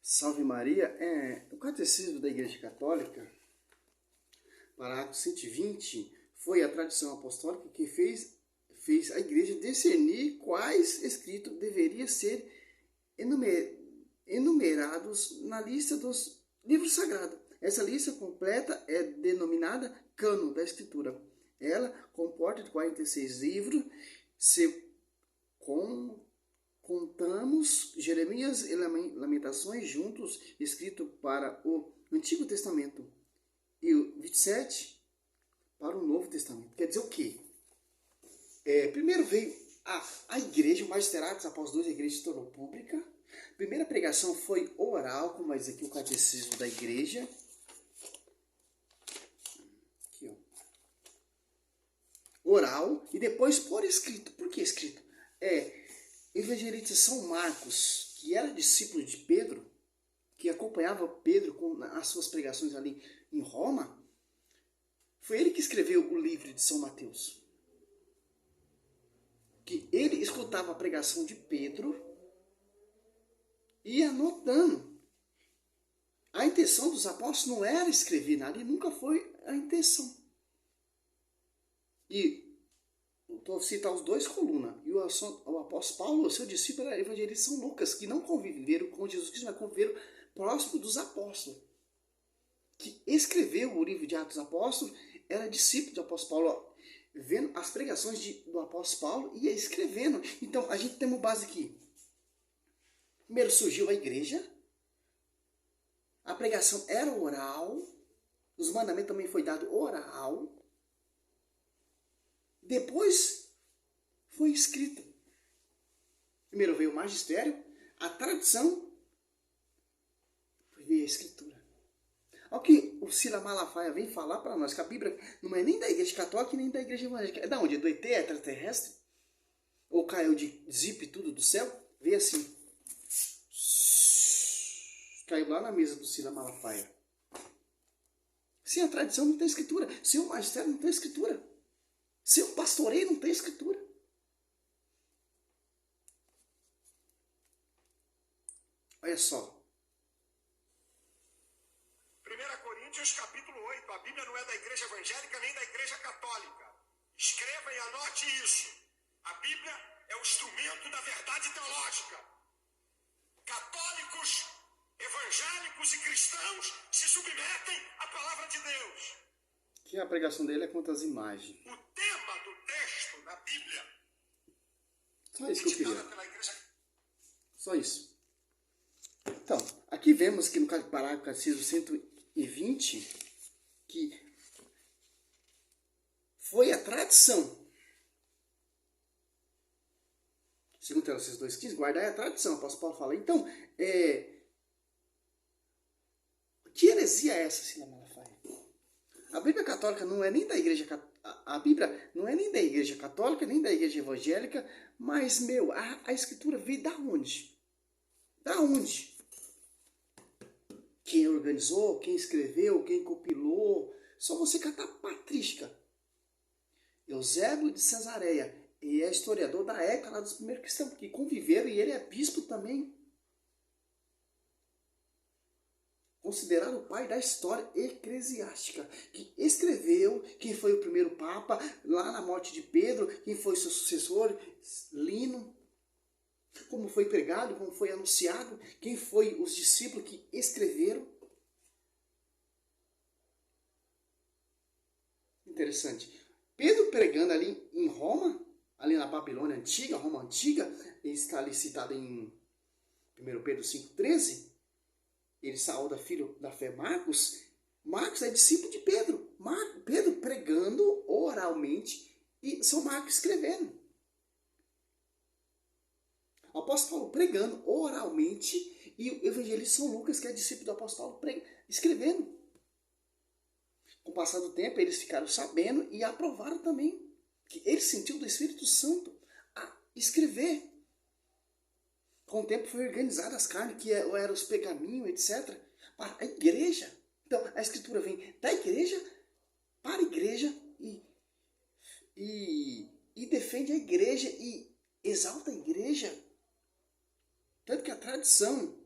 Salve Maria. O Catecismo da Igreja Católica, parágrafo 120, foi a tradição apostólica que fez a Igreja discernir quais escritos deveriam ser enumerados na lista dos livros sagrados. Essa lista completa é denominada Cânon da Escritura. Ela comporta 46 livros, contamos Jeremias e Lamentações juntos, escrito para o Antigo Testamento, e o 27 para o Novo Testamento. Quer dizer o quê? Primeiro veio a igreja, o magistério após a igreja se tornou pública. A primeira pregação foi oral, como vai dizer aqui o catecismo da igreja. Aqui, ó. Oral, e depois por escrito. Por que escrito? O evangelista São Marcos, que era discípulo de Pedro, que acompanhava Pedro com as suas pregações ali em Roma, foi ele que escreveu o livro de São Mateus. Que ele escutava a pregação de Pedro e ia anotando. A intenção dos apóstolos não era escrever nada, e nunca foi a intenção. E estou citando os dois colunas. E o apóstolo Paulo, seu discípulo, era evangelista São Lucas, que não conviveram com Jesus Cristo, mas conviveram próximo dos apóstolos. Que escreveu o livro de Atos dos Apóstolos, era discípulo do apóstolo Paulo, vendo as pregações do apóstolo Paulo e ia escrevendo. Então, a gente tem uma base aqui. Primeiro surgiu a igreja, a pregação era oral, os mandamentos também foi dado oral, depois foi escrita. Primeiro veio o magistério, a tradição, depois veio a escritura. Olha o que o Silas Malafaia vem falar para nós, que a Bíblia não é nem da igreja católica nem da igreja evangélica. É da onde? É do ET extraterrestre? Ou caiu de zip tudo do céu? Veio assim. Caiu lá na mesa do Silas Malafaia. Sem a tradição não tem escritura. Sem o magistério não tem escritura. Sem o pastoreio não tem escritura. Olha só. 1 Coríntios capítulo 8. A Bíblia não é da igreja evangélica nem da igreja católica. Escreva e anote isso. A Bíblia é o instrumento da verdade teológica. Católicos, evangélicos e cristãos se submetem à palavra de Deus. Que a pregação dele é quanto às imagens. O tema do texto na Bíblia. Só isso que eu queria. Pela igreja... Só isso. Então, aqui vemos que no parágrafo catecismo 120, que foi a tradição. Segundo Tessalonicenses 2,15, guardar a tradição. O apóstolo Paulo fala. Então, que heresia é essa, Silas Malafaia? A Bíblia católica não é nem da igreja a Bíblia não é nem da igreja católica, nem da igreja evangélica, mas, a escritura veio da onde? Da onde? Quem organizou, quem escreveu, quem compilou, só você catar patrística. Eusébio de Cesareia, e é historiador da época lá dos primeiros cristãos, que conviveram, e ele é bispo também. Considerado o pai da história eclesiástica, que escreveu quem foi o primeiro papa, lá na morte de Pedro, quem foi seu sucessor, Lino, como foi pregado, como foi anunciado, quem foi os discípulos que escreveram. Interessante. Pedro pregando ali em Roma, ali na Babilônia antiga, Roma antiga, ele está ali citado em 1 Pedro 5,13, ele saúda filho da fé Marcos. Marcos é discípulo de Pedro. Pedro pregando oralmente e São Marcos escrevendo. O apóstolo Paulo pregando oralmente e o evangelista São Lucas, que é discípulo do apóstolo Paulo, escrevendo. Com o passar do tempo, eles ficaram sabendo e aprovaram também que ele sentiu do Espírito Santo a escrever. Com o tempo foi organizada as carnes, que eram os pergaminhos, etc. Para a igreja. Então, a escritura vem da igreja para a igreja e defende a igreja e exalta a igreja. Tanto que a tradição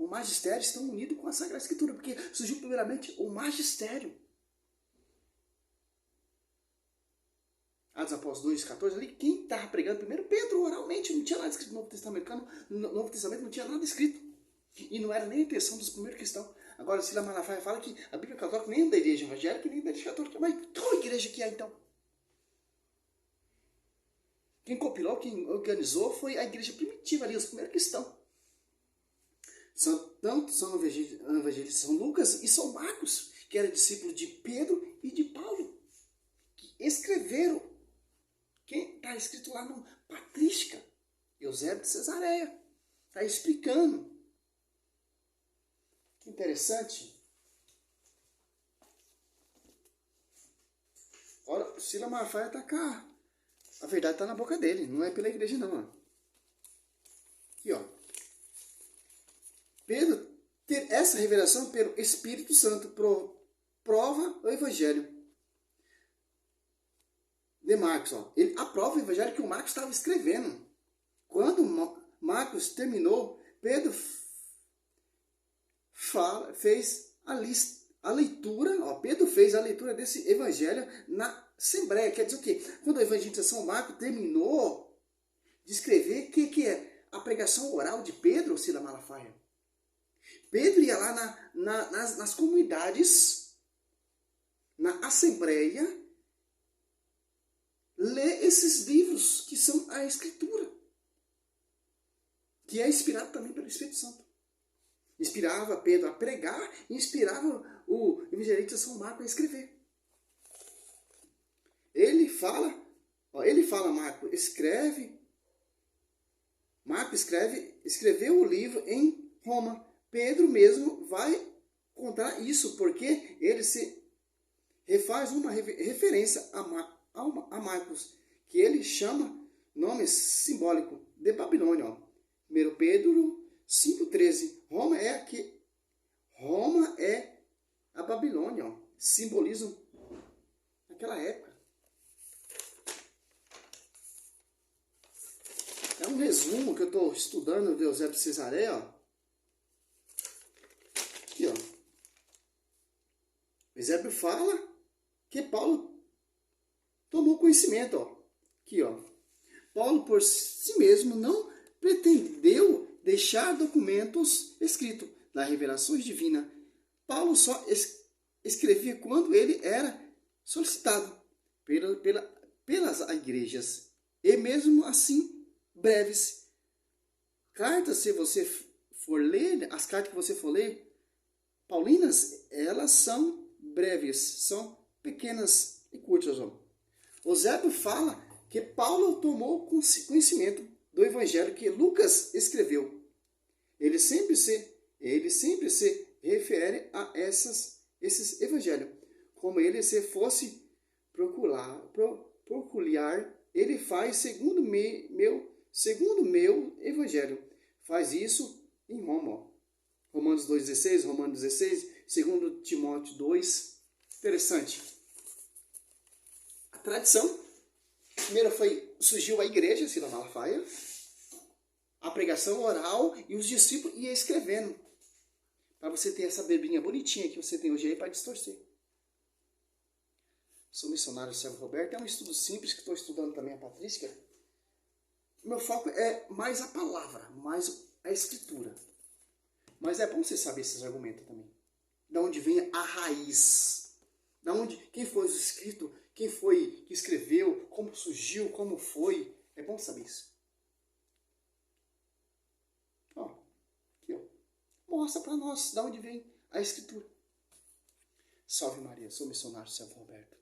o magistério estão unidos com a Sagrada Escritura, porque surgiu primeiramente o magistério. Atos Apóstolos 2,14, ali, quem estava pregando primeiro? Pedro, oralmente, não tinha nada escrito no Novo Testamento. No Novo Testamento não tinha nada escrito. E não era nem a intenção dos primeiros cristãos. Agora, Silas Malafaia fala que a Bíblia Católica nem é da igreja evangélica, nem da igreja católica. Mas qual igreja que é, então? Quem compilou, quem organizou foi a igreja primitiva ali, os primeiros cristãos. Tanto São Evangelista São Lucas e São Marcos, que era discípulo de Pedro e de Paulo, que escreveram. Quem está escrito lá no Patrística, Eusébio de Cesareia, está explicando. Que interessante. Ora, Silas Malafaia está cá. A verdade está na boca dele, não é pela igreja não. Ó. Aqui, ó. Pedro ter essa revelação pelo Espírito Santo prova o Evangelho de Marcos. Ó. Ele aprova o Evangelho que o Marcos estava escrevendo. Quando Marcos terminou, Pedro fez a leitura. Ó, Pedro fez a leitura desse Evangelho na Assembleia. Quer dizer o quê? Quando o evangelista São Marcos terminou de escrever, o que é? A pregação oral de Pedro, Silas Malafaia. Pedro ia lá nas comunidades, na Assembleia, ler esses livros que são a Escritura, que é inspirado também pelo Espírito Santo. Inspirava Pedro a pregar e inspirava o evangelista São Marcos a escrever. Ele fala, Marcos escreveu o livro em Roma. Pedro mesmo vai contar isso, porque ele se refaz uma referência a Marcos, que ele chama nome simbólico de Babilônia. Ó. 1 Pedro 5,13. Roma é a Babilônia, ó. Simboliza naquela época. É um resumo que eu estou estudando de Eusébio de Cesareia. Ó. Aqui, ó. Eusébio fala que Paulo tomou conhecimento. Ó. Aqui, ó. Paulo, por si mesmo, não pretendeu deixar documentos escritos das revelações divinas. Paulo só escrevia quando ele era solicitado pelas igrejas. E mesmo assim, breves. Cartas, se você for ler, as cartas que você for ler, paulinas, elas são breves, são pequenas e curtas. Ó. Eusébio fala que Paulo tomou conhecimento do evangelho que Lucas escreveu. Ele sempre se refere a esses evangelhos. Como ele se fosse peculiar, ele faz segundo meu evangelho. Faz isso em Roma. Ó. Romanos 2,16, Romanos 16, 2 Timóteo 2. Interessante. A tradição. Primeiro surgiu a igreja, Silas Malafaia. A pregação oral e os discípulos iam escrevendo. Para você ter essa bebinha bonitinha que você tem hoje aí para distorcer. Sou missionário Servo Roberto. É um estudo simples que estou estudando também a patrística. Meu foco é mais a palavra, mais a escritura. Mas é bom você saber esses argumentos também. Da onde vem a raiz. Quem foi o escrito, quem foi que escreveu, como surgiu, como foi. É bom saber isso. Ó, aqui, ó. Mostra para nós da onde vem a escritura. Salve Maria, sou missionário Servo Roberto.